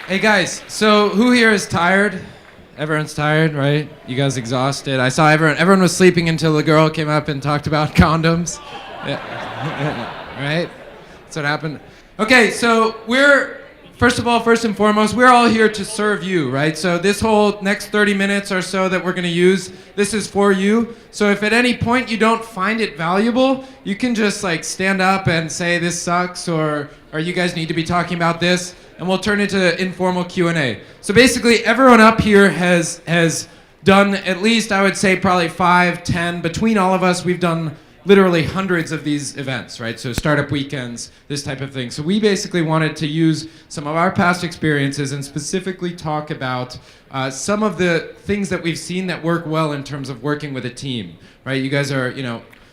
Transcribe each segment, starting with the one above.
Hey guys, so who here is tired? Everyone's tired, right? You guys exhausted? I saw everyone was sleeping until the girl came up and talked about condoms. Yeah. Right? That's what happened. Okay, so first and foremost, we're all here to serve you, right? So this whole next 30 minutes or so that we're gonna use, this is for you. So if at any point you don't find it valuable, you can just like stand up and say this sucks or you guys need to be talking about this, and we'll turn it to informal Q&A. So basically everyone up here has done at least, I would say probably 5, 10, between all of us, we've done literally hundreds of these events, right? So startup weekends, this type of thing. So we basically wanted to use some of our past experiences and specifically talk about some of the things that we've seen that work well in terms of working with a team, right? You guys are,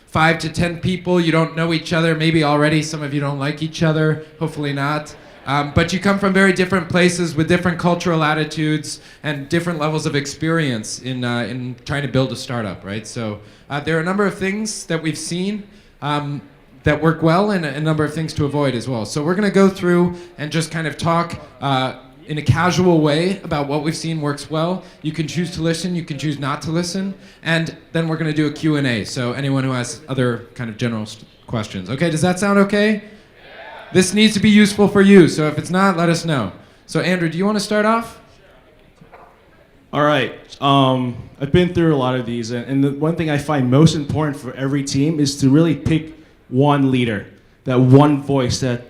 5 to 10 people, you don't know each other, maybe already some of you don't like each other, hopefully not. But you come from very different places with different cultural attitudes and different levels of experience in trying to build a startup, right? So there are a number of things that we've seen that work well and a number of things to avoid as well. So we're gonna go through and just kind of talk in a casual way about what we've seen works well. You can choose to listen, you can choose not to listen, and then we're gonna do a Q&A. So anyone who has other kind of general questions. Okay, does that sound okay? This needs to be useful for you, so if it's not, let us know. So Andrew, do you want to start off? All right. I've been through a lot of these, and the one thing I find most important for every team is to really pick one leader, that one voice that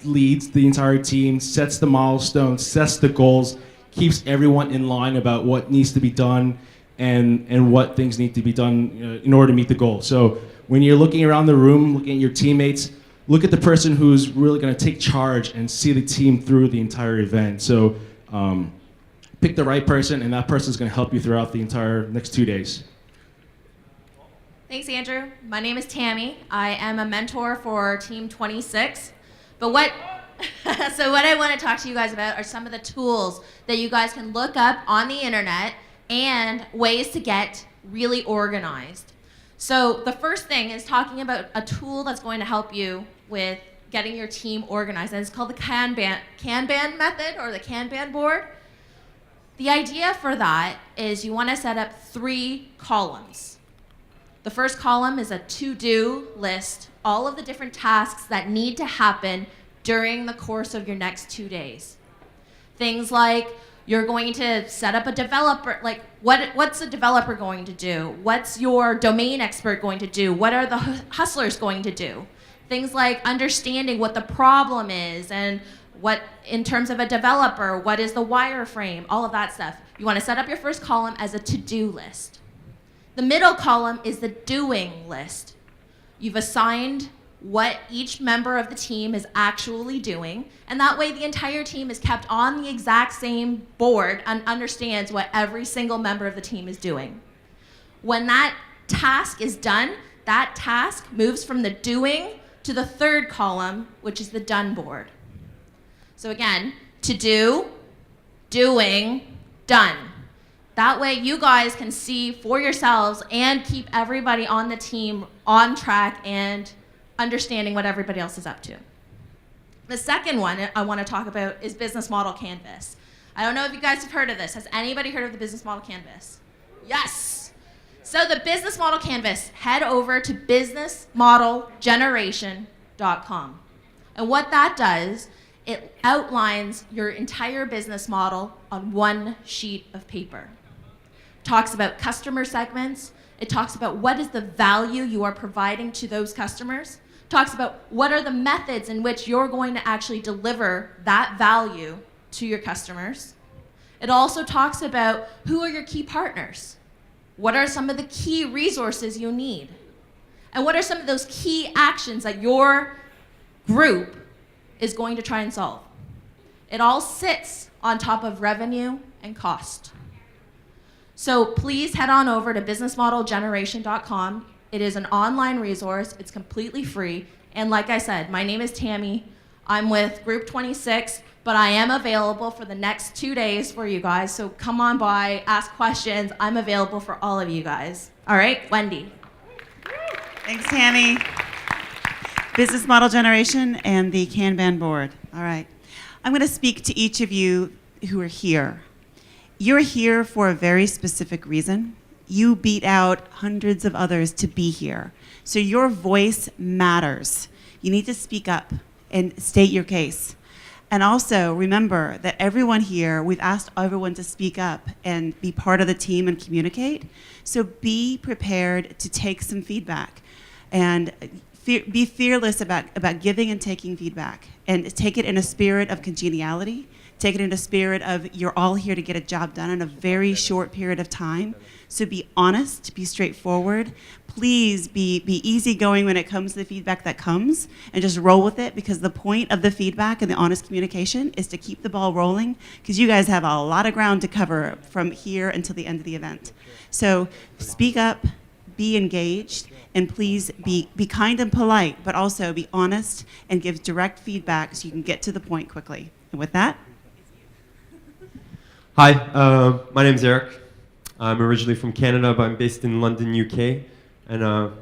leads the entire team, sets the milestones, sets the goals, keeps everyone in line about what needs to be done and what things need to be done in order to meet the goal. So when you're looking around the room, looking at your teammates, look at the person who's really going to take charge and see the team through the entire event. So pick the right person, and that person is going to help you throughout the entire next 2 days. Thanks, Andrew. My name is Tammy. I am a mentor for Team 26. But what I want to talk to you guys about are some of the tools that you guys can look up on the internet and ways to get really organized. So the first thing is talking about a tool that's going to help you with getting your team organized, and it's called the Kanban method or the Kanban board. The idea for that is you want to set up 3 columns. The first column is a to-do list, all of the different tasks that need to happen during the course of your next 2 days. Things like you're going to set up a developer, like what's a developer going to do? What's your domain expert going to do? What are the hustlers going to do? Things like understanding what the problem is and what, in terms of a developer, what is the wireframe, all of that stuff. You want to set up your first column as a to-do list. The middle column is the doing list. You've assigned what each member of the team is actually doing, and that way the entire team is kept on the exact same board and understands what every single member of the team is doing. When that task is done, that task moves from the doing to the third column, which is the done board. So again, to do, doing, done. That way you guys can see for yourselves and keep everybody on the team on track and understanding what everybody else is up to. The second one I want to talk about is business model canvas. I don't know if you guys have heard of this. Has anybody heard of the business model canvas? Yes. So the business model canvas, head over to businessmodelgeneration.com. And what that does, it outlines your entire business model on one sheet of paper. Talks about customer segments. It talks about what is the value you are providing to those customers. Talks about what are the methods in which you're going to actually deliver that value to your customers. It also talks about who are your key partners. What are some of the key resources you need? And what are some of those key actions that your group is going to try and solve? It all sits on top of revenue and cost. So please head on over to businessmodelgeneration.com. It is an online resource. It's completely free. And like I said, my name is Tammy. I'm with Group 26, but I am available for the next 2 days for you guys. So come on by, ask questions. I'm available for all of you guys. All right, Wendy. Thanks, Tammy. Business model generation and the Kanban board. All right. I'm going to speak to each of you who are here. You're here for a very specific reason. You beat out hundreds of others to be here. So your voice matters. You need to speak up and state your case. And also remember that everyone here, we've asked everyone to speak up and be part of the team and communicate. So be prepared to take some feedback and be fearless about giving and taking feedback, and take it in a spirit of congeniality. Take it in a spirit of you're all here to get a job done in a very short period of time. So be honest, be straightforward. Please be easygoing when it comes to the feedback that comes, and just roll with it, because the point of the feedback and the honest communication is to keep the ball rolling, because you guys have a lot of ground to cover from here until the end of the event. So speak up, be engaged, and please be kind and polite, but also be honest and give direct feedback so you can get to the point quickly. And with that, Hi, my name's Eric. I'm originally from Canada, but I'm based in London, UK. And I'm going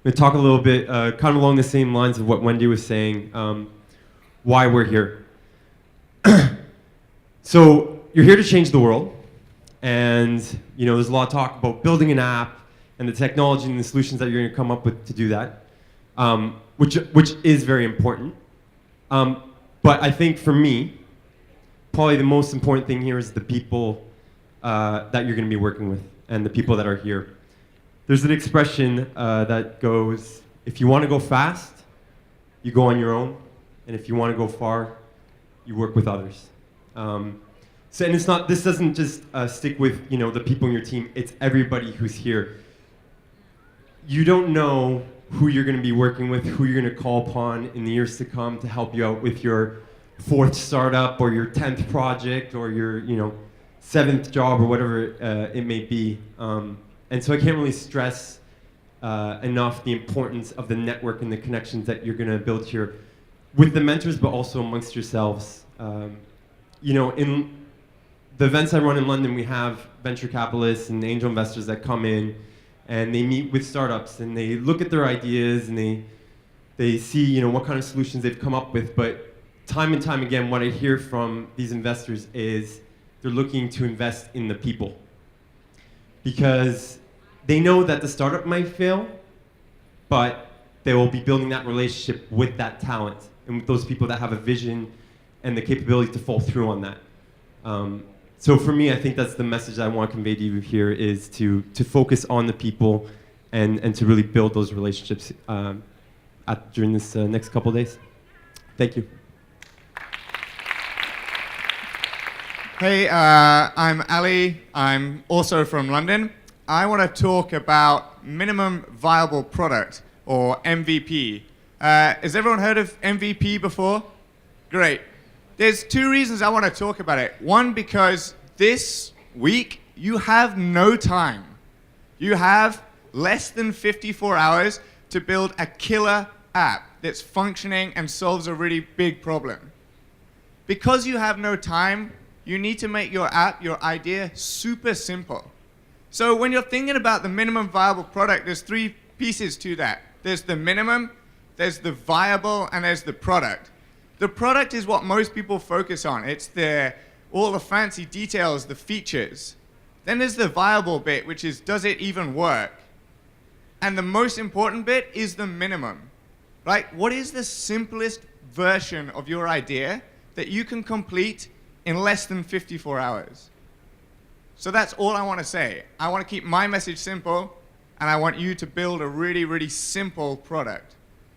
to talk a little bit, kind of along the same lines of what Wendy was saying, why we're here. So you're here to change the world. And there's a lot of talk about building an app and the technology and the solutions that you're going to come up with to do that, which is very important. But I think for me, probably the most important thing here is the people that you're going to be working with and the people that are here. There's an expression that goes, if you want to go fast, you go on your own, and if you want to go far, you work with others. And it's not, this doesn't just stick with the people in your team, it's everybody who's here. You don't know who you're going to be working with, who you're going to call upon in the years to come to help you out with your 4th startup or your 10th project or your 7th job or whatever it may be. And so I can't really stress enough the importance of the network and the connections that you're going to build here with the mentors, but also amongst yourselves. In the events I run in London, we have venture capitalists and angel investors that come in and they meet with startups and they look at their ideas and they see what kind of solutions they've come up with. But time and time again, what I hear from these investors is they're looking to invest in the people, because they know that the startup might fail, but they will be building that relationship with that talent and with those people that have a vision and the capability to fall through on that. So for me, I think that's the message I want to convey to you here, is to focus on the people and to really build those relationships during this next couple of days. Thank you. Hey, I'm Ali. I'm also from London. I want to talk about minimum viable product, or MVP. Has everyone heard of MVP before? Great. There's 2 reasons I want to talk about it. One, because this week you have no time. You have less than 54 hours to build a killer app that's functioning and solves a really big problem. Because you have no time, you need to make your app, your idea, super simple. So when you're thinking about the minimum viable product, there's 3 pieces to that. There's the minimum, there's the viable, and there's the product. The product is what most people focus on. It's all the fancy details, the features. Then there's the viable bit, which is, does it even work? And the most important bit is the minimum. Right? What is the simplest version of your idea that you can complete in less than 54 hours? So that's all I want to say. I want to keep my message simple, and I want you to build a really, really simple product.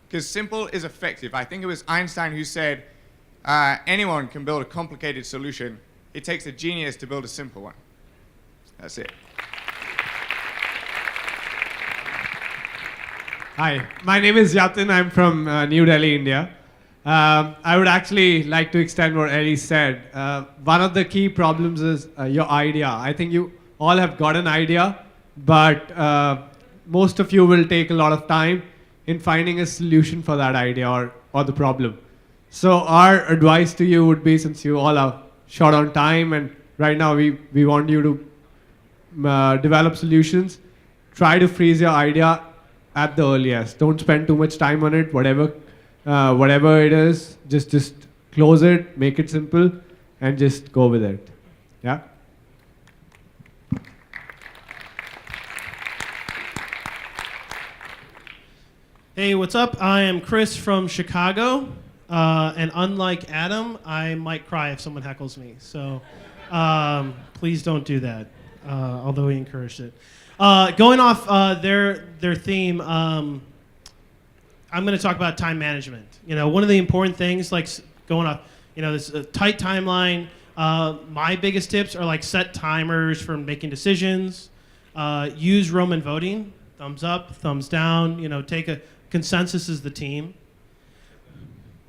Because simple is effective. I think it was Einstein who said, anyone can build a complicated solution. It takes a genius to build a simple one. That's it. Hi, my name is Yatin. I'm from New Delhi, India. I would actually like to extend what Ellie said. One of the key problems is your idea. I think you all have got an idea, but most of you will take a lot of time in finding a solution for that idea or the problem. So our advice to you would be, since you all are short on time and right now we want you to develop solutions, try to freeze your idea at the earliest. Don't spend too much time on it. Whatever it is, just close it, make it simple, and just go with it. Yeah? Hey, what's up? I am Chris from Chicago, and unlike Adam, I might cry if someone heckles me. So please don't do that, although he encouraged it. Going off their theme, I'm going to talk about time management. You know, one of the important things, like going off, you know, this tight timeline. My biggest tips are like set timers for making decisions. Use Roman voting, thumbs up, thumbs down. You know, take a consensus as the team.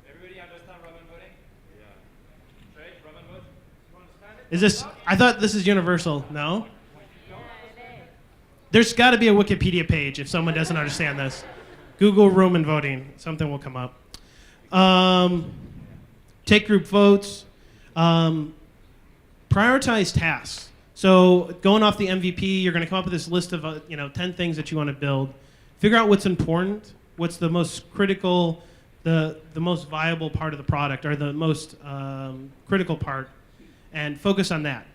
Everybody understand Roman voting? Yeah. Right? Roman vote? You understand it? Is this? I thought this is universal. No. There's got to be a Wikipedia page if someone doesn't understand this. Google Roman voting. Something will come up. Take group votes. Prioritize tasks. So going off the MVP, you're going to come up with this list of 10 things that you want to build. Figure out what's important, what's the most critical, the most viable part of the product, or the most critical part, and focus on that.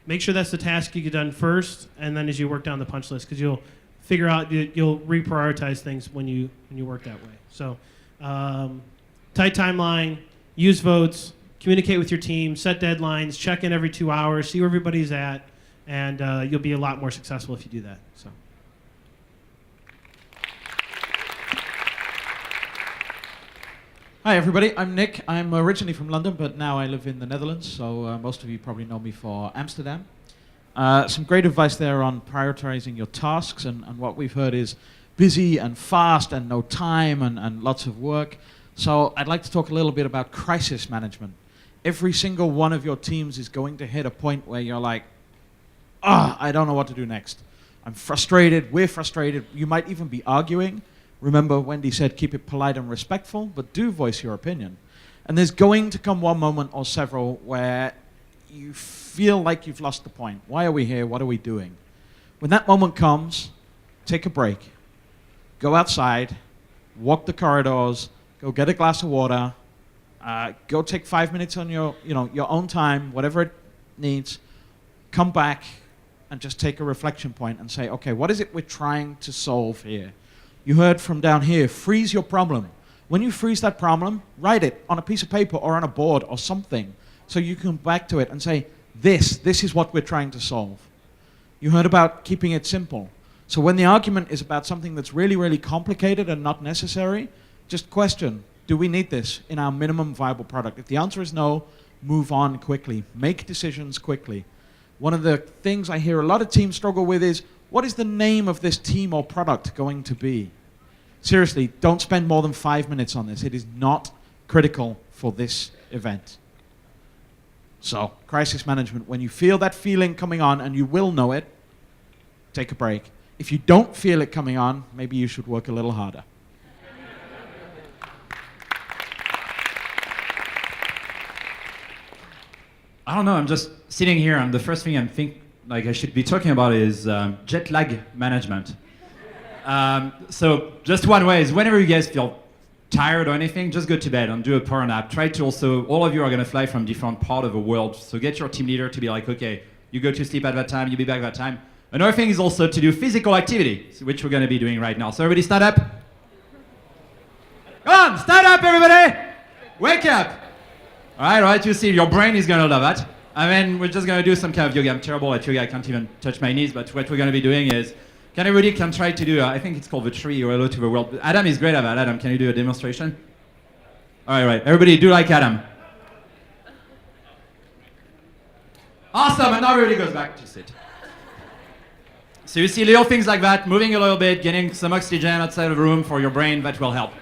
Make sure that's the task you get done first, and then as you work down the punch list, because you'll figure out, you'll reprioritize things when you work that way. So tight timeline, use votes, communicate with your team, set deadlines, check in every 2 hours, see where everybody's at, and you'll be a lot more successful if you do that. So. Hi everybody, I'm Nick. I'm originally from London, but now I live in the Netherlands, so most of you probably know me for Amsterdam. Some great advice there on prioritizing your tasks, and what we've heard is busy and fast and no time and lots of work. So I'd like to talk a little bit about crisis management. Every single one of your teams is going to hit a point where you're like, I don't know what to do next. I'm frustrated, we're frustrated, you might even be arguing. Remember, Wendy said keep it polite and respectful, but do voice your opinion. And there's going to come one moment or several where you feel like you've lost the point. Why are we here? What are we doing? When that moment comes, take a break. Go outside, walk the corridors, go get a glass of water, go take 5 minutes on your own time, whatever it needs. Come back and just take a reflection point and say, okay, what is it we're trying to solve here? You heard from down here, freeze your problem. When you freeze that problem, write it on a piece of paper or on a board or something so you can come back to it and say, this is what we're trying to solve. You heard about keeping it simple. So when the argument is about something that's really, really complicated and not necessary, just question, do we need this in our minimum viable product? If the answer is no, move on quickly. Make decisions quickly. One of the things I hear a lot of teams struggle with is, what is the name of this team or product going to be? Seriously, don't spend more than 5 minutes on this. It is not critical for this event. So, crisis management, when you feel that feeling coming on, and you will know it, take a break. If you don't feel it coming on, maybe you should work a little harder. I don't know, I'm just sitting here, and the first thing I should be talking about is jet lag management. So just one way is whenever you guys feel tired or anything, just go to bed and do a power nap. Try to also, all of you are going to fly from different part of the world, so get your team leader to be like, okay, you go to sleep at that time, you be back at that time. Another thing is also to do physical activity, which we're going to be doing right now. So everybody stand up. Come on, stand up everybody! Wake up! All right, you see, your brain is going to love that. And then we're just going to do some kind of yoga. I'm terrible at yoga, I can't even touch my knees, but what we're going to be doing is, everybody can try to do, I think it's called the tree or hello to the world. Adam is great at that. Adam, can you do a demonstration? All right, everybody do like Adam. Awesome, and now everybody goes back to sit. So you see little things like that, moving a little bit, getting some oxygen outside of the room for your brain, that will help.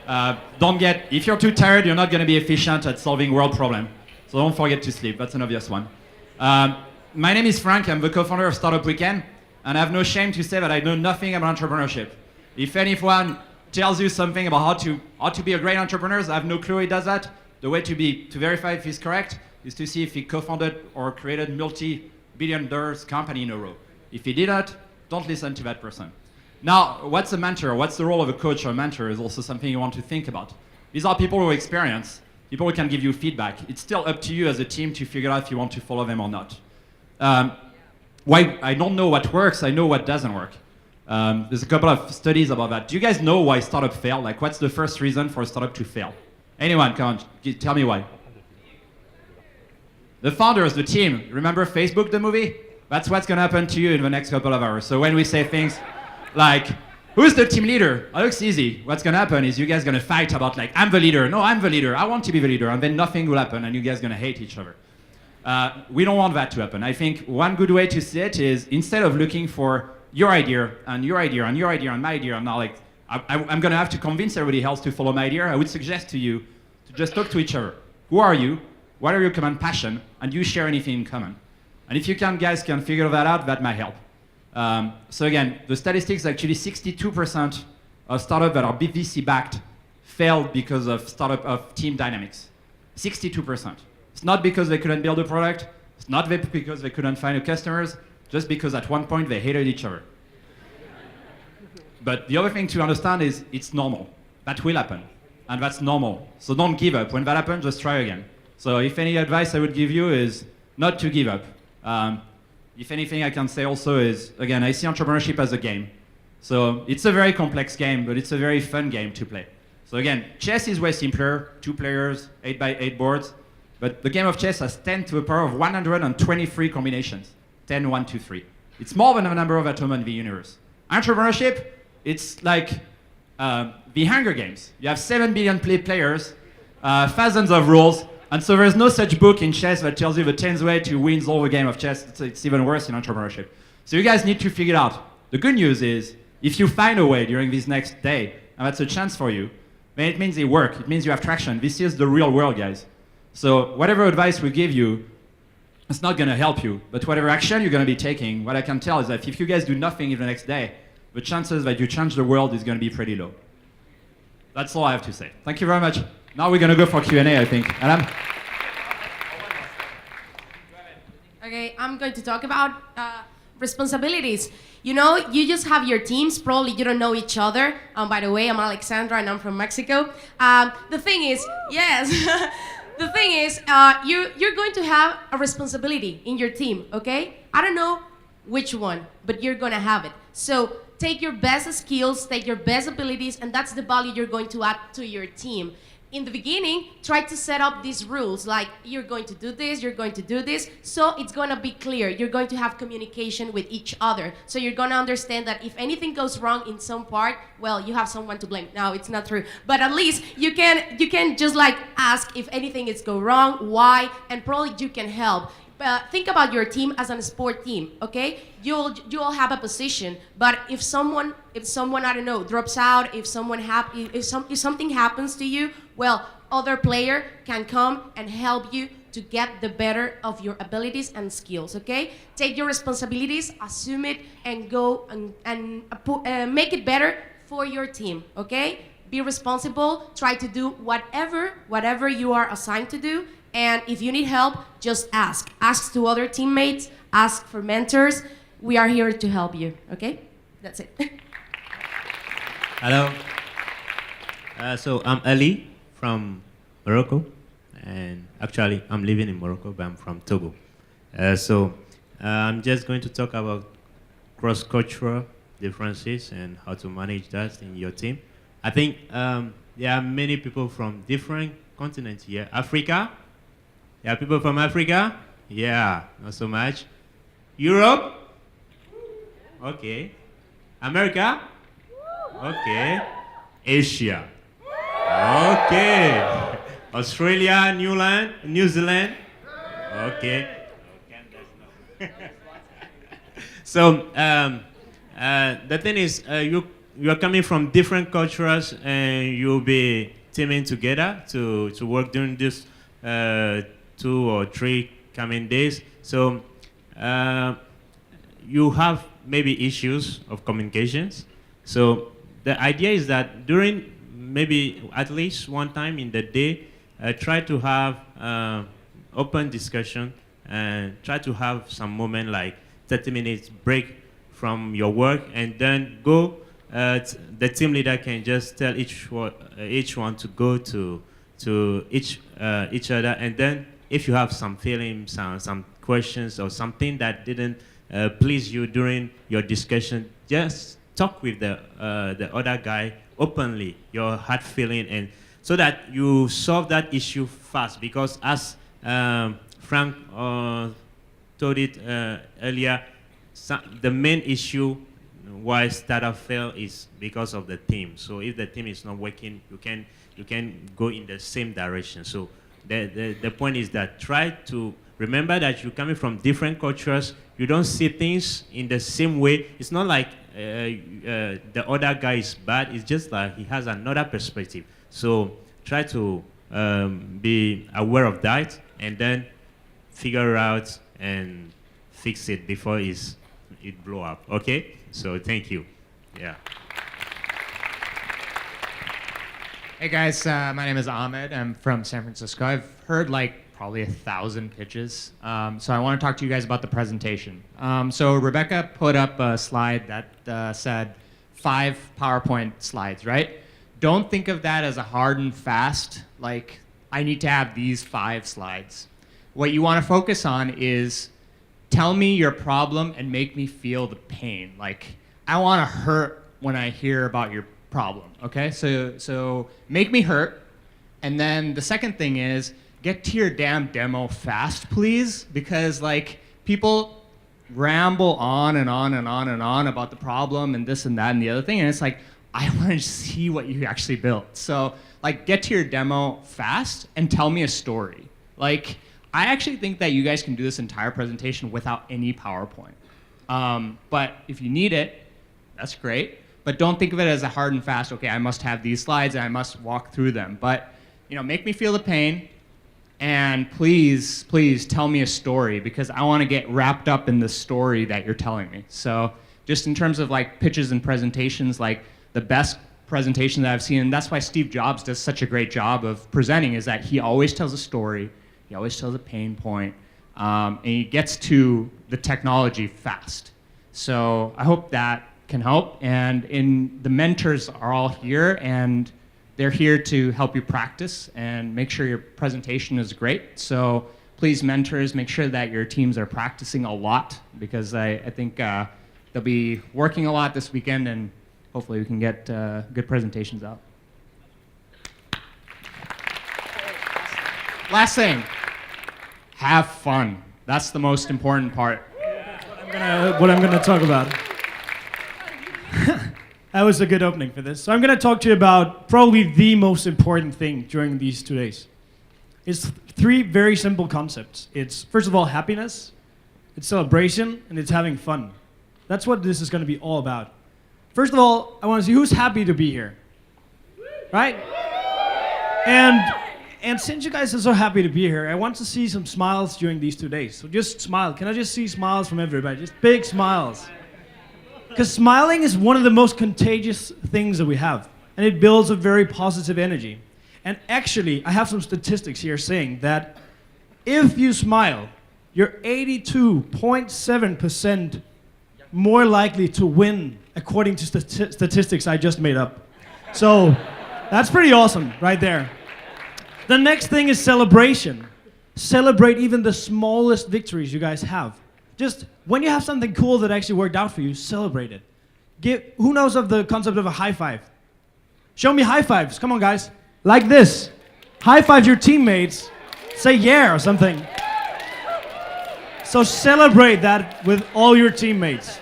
If you're too tired, you're not going to be efficient at solving world problem. So don't forget to sleep, that's an obvious one. My name is Frank, I'm the co-founder of Startup Weekend, and I have no shame to say that I know nothing about entrepreneurship. If anyone tells you something about how to be a great entrepreneur, I have no clue he does that. The way to verify if he's correct is to see if he co-founded or created multi-billion-dollar company in a row. If he did that, don't listen to that person. Now, what's a mentor? What's the role of a coach or a mentor is also something you want to think about. These are people who experience. People can give you feedback. It's still up to you as a team to figure out if you want to follow them or not. Why I don't know what works, I know what doesn't work. There's a couple of studies about that. Do you guys know why startups fail? Like, what's the first reason for a startup to fail? Anyone, come on, tell me why. The founders, the team. Remember Facebook, the movie? That's what's going to happen to you in the next couple of hours. So when we say things like, who's the team leader? It looks easy. What's going to happen is you guys going to fight about, like, I'm the leader. No, I'm the leader. I want to be the leader. And then nothing will happen, and you guys going to hate each other. We don't want that to happen. I think one good way to see it is, instead of looking for your idea and your idea and your idea and my idea, and now, like, I'm going to have to convince everybody else to follow my idea, I would suggest to you to just talk to each other. Who are you? What are your common passion? And do you share anything in common? And if you guys can figure that out, that might help. So again, the statistics, actually 62% of startups that are VC backed failed because of team dynamics. 62%. It's not because they couldn't build a product. It's not because they couldn't find customers. Just because at one point they hated each other. But the other thing to understand is it's normal. That will happen. And that's normal. So don't give up. When that happens, just try again. So if any advice I would give you is not to give up. If anything I can say also is, again, I see entrepreneurship as a game. So it's a very complex game, but it's a very fun game to play. So again, chess is way simpler, 2 players, 8x8 boards. But the game of chess has 10 to the power of 123 combinations. 10, 1, 2, 3. It's more than the number of atoms in the universe. Entrepreneurship, it's like the Hunger Games. You have 7 billion players, thousands of rules, and so there's no such book in chess that tells you the 10th way to win all the game of chess. It's even worse in entrepreneurship. So you guys need to figure it out. The good news is, if you find a way during this next day, and that's a chance for you, then it means it works. It means you have traction. This is the real world, guys. So whatever advice we give you, it's not going to help you. But whatever action you're going to be taking, what I can tell is that if you guys do nothing in the next day, the chances that you change the world is going to be pretty low. That's all I have to say. Thank you very much. Now we're going to go for Q&A, I think. Adam? Okay, I'm going to talk about responsibilities. You know, you just have your teams. Probably you don't know each other. By the way, I'm Alexandra and I'm from Mexico. The thing is, yes, the thing is, you're going to have a responsibility in your team, okay? I don't know which one, but you're going to have it. So take your best skills, take your best abilities, and that's the value you're going to add to your team. In the beginning, try to set up these rules, like you're going to do this, you're going to do this, so it's going to be clear. You're going to have communication with each other. So you're going to understand that if anything goes wrong in some part, well, you have someone to blame. No, it's not true. But at least you can just like ask if anything is go wrong, why, and probably you can help. Think about your team as a sport team, okay? You'll have a position, but if someone I don't know drops out, if something happens to you, well, other player can come and help you to get the better of your abilities and skills, okay? Take your responsibilities, assume it, and go and make it better for your team, okay? Be responsible. Try to do whatever you are assigned to do. And if you need help, just ask. Ask to other teammates, ask for mentors. We are here to help you, okay? That's it. Hello. So I'm Ali from Morocco. And actually, I'm living in Morocco, but I'm from Togo. I'm just going to talk about cross-cultural differences and how to manage that in your team. I think there are many people from different continents here. Africa? Yeah, people from Africa? Yeah, not so much. Europe? Okay. America? Okay. Asia? Okay. Australia, New Zealand? Okay. So, the thing is, you are coming from different cultures and you'll be teaming together to work during this 2 or 3 coming days. So you have maybe issues of communications. So the idea is that during maybe at least one time in the day, try to have open discussion and try to have some moment like 30 minutes break from your work, and then go, the team leader can just tell each one to go to to each other, and then if you have some feelings, some questions, or something that didn't please you during your discussion, just talk with the other guy openly, your heart feeling, and so that you solve that issue fast. Because as Frank told it earlier, the main issue why startup fail is because of the team. So if the team is not working, you can go in the same direction. So the point is that try to remember that you're coming from different cultures. You don't see things in the same way. It's not like the other guy is bad. It's just like he has another perspective. So try to be aware of that, and then figure out and fix it before it blow up. Okay? So thank you. Yeah. Hey guys, my name is Ahmed. I'm from San Francisco. I've heard like probably 1,000 pitches. So I want to talk to you guys about the presentation. So Rebecca put up a slide that said 5 PowerPoint slides, right? Don't think of that as a hard and fast, like I need to have these 5 slides. What you want to focus on is tell me your problem and make me feel the pain. Like I want to hurt when I hear about your problem, okay? So make me hurt. And then the second thing is get to your damn demo fast, please, because like people ramble on and on and on and on about the problem and this and that and the other thing, and it's like, I want to see what you actually built. So like get to your demo fast and tell me a story. Like I actually think that you guys can do this entire presentation without any PowerPoint. But if you need it, that's great. But don't think of it as a hard and fast, okay, I must have these slides and I must walk through them. But make me feel the pain, and please, please tell me a story, because I want to get wrapped up in the story that you're telling me. So just in terms of like pitches and presentations, like the best presentation that I've seen, and that's why Steve Jobs does such a great job of presenting, is that he always tells a story, he always tells a pain point, and he gets to the technology fast. So I hope that can help. And the mentors are all here, and they're here to help you practice and make sure your presentation is great. So please, mentors, make sure that your teams are practicing a lot, because I think they'll be working a lot this weekend, and hopefully we can get good presentations out. Last thing, have fun. That's the most important part. What I'm gonna talk about. That was a good opening for this. So I'm gonna talk to you about probably the most important thing during these 2 days. It's 3 very simple concepts. It's, first of all, happiness, it's celebration, and it's having fun. That's what this is gonna be all about. First of all, I wanna see who's happy to be here, right? And since you guys are so happy to be here, I want to see some smiles during these 2 days. So just smile. Can I just see smiles from everybody? Just big smiles. Because smiling is one of the most contagious things that we have. And it builds a very positive energy. And actually, I have some statistics here saying that if you smile, you're 82.7% more likely to win, according to statistics I just made up. So that's pretty awesome right there. The next thing is celebration. Celebrate even the smallest victories you guys have. Just when you have something cool that actually worked out for you, celebrate it. Who knows of the concept of a high five? Show me high fives. Come on, guys. Like this. High five your teammates. Say yeah or something. So celebrate that with all your teammates.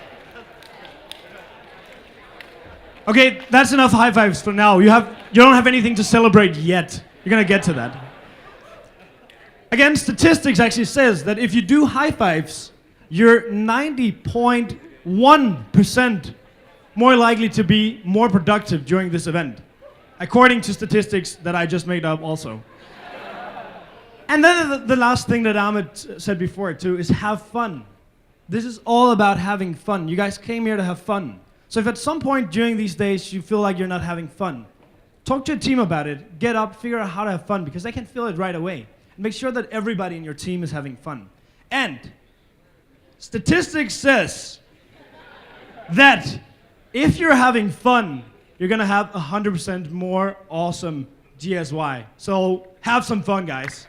Okay, that's enough high fives for now. You don't have anything to celebrate yet. You're gonna get to that. Again, statistics actually says that if you do high fives, you're 90.1% more likely to be more productive during this event, according to statistics that I just made up also. And then the last thing that Ahmed said before too is have fun. This is all about having fun. You guys came here to have fun. So if at some point during these days you feel like you're not having fun, talk to your team about it, get up, figure out how to have fun, because they can feel it right away. And make sure that everybody in your team is having fun. And statistics says that if you're having fun, you're gonna have 100% more awesome GSY. So have some fun, guys.